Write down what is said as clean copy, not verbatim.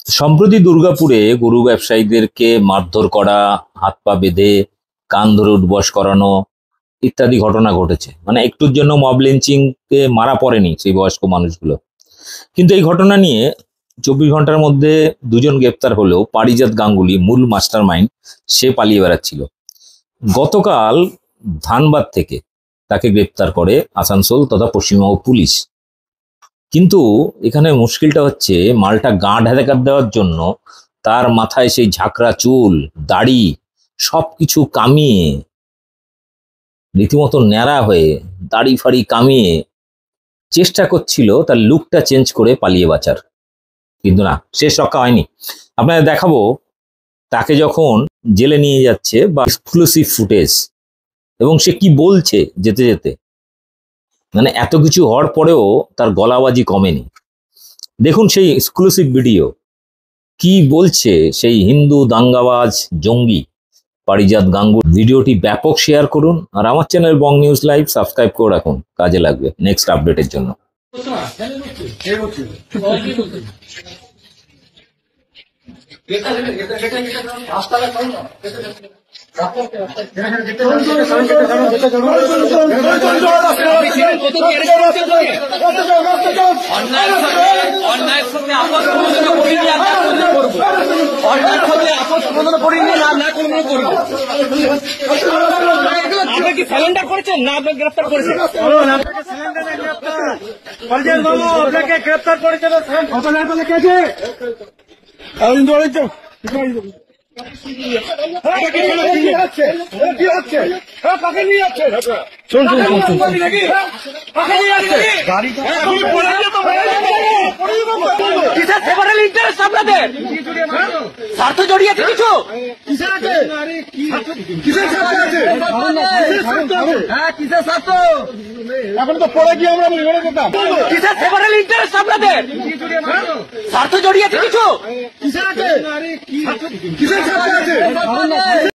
সম্প্রতি দুর্গাপুরে গরু ব্যবসায়ীদেরকে মারধর করা, হাত পা বেঁধে কান ধরে উঠবস করানো ইত্যাদি ঘটনা ঘটেছে। মানে একটুর জন্য মব লিঞ্চিং কে মারা পড়েনি সেই বয়স্ক মানুষগুলো। কিন্তু এই ঘটনা নিয়ে 24 ঘন্টার মধ্যে দুজন গ্রেপ্তার হলেও পারিজাত গাঙ্গুলি মূল মাস্টার মাইন্ড সে পালিয়ে বেড়াচ্ছিল। গতকাল ধানবাদ থেকে তাকে গ্রেপ্তার করে আসানসোল তথা পশ্চিমবঙ্গ পুলিশ। কিন্তু এখানে মুশকিলটা হচ্ছে মালটা গা ঢেকার দেওয়ার জন্য তার মাথায় সেই ঝাঁকড়া চুল, দাড়ি সবকিছু কামিয়ে, রীতিমতো ন্যাড়া হয়ে দাড়ি ফাড়ি কামিয়ে চেষ্টা করছিল তার লুকটা চেঞ্জ করে পালিয়ে বাঁচার। কিন্তু না, শেষ রক্ষা হয়নি। আপনাদের দেখাবো তাকে যখন জেলে নিয়ে যাচ্ছে বা এক্সক্লুসিভ ফুটেজ, এবং সে কি বলছে যেতে যেতে। মানে এত কিছু হওয়ার পরেও তার গলাবাজি কমেনি। দেখুন সেই এক্সক্লুসিভ ভিডিও, কি বলছে সেই হিন্দু দাঙ্গাবাজ জঙ্গি পারিজাত গাঙ্গুলি। ভিডিওটি ব্যাপক শেয়ার করুন আর আমার চ্যানেল বং নিউজ লাইভ সাবস্ক্রাইব করে রাখুন, কাজে লাগবে নেক্সট আপডেটের জন্য। আপনি কি স্যালেন্ডার করেছেন না আপনাকে গ্রেফতার করেছেন? আপনাকে গ্রেফতার করেছে ফেভারেল ইন্টারেস্ট আপনাদের স্বার্থ জড়িয়েছে কিছু? কিসের স্বার্থ? এখন তো পরে গিয়ে আমরা বলে দিতাম কিসের ফেভারেল ইন্টারেস্ট আপনাদের স্বার্থ জড়িয়েছে কিছু? কিসের স্বার্থ আছে?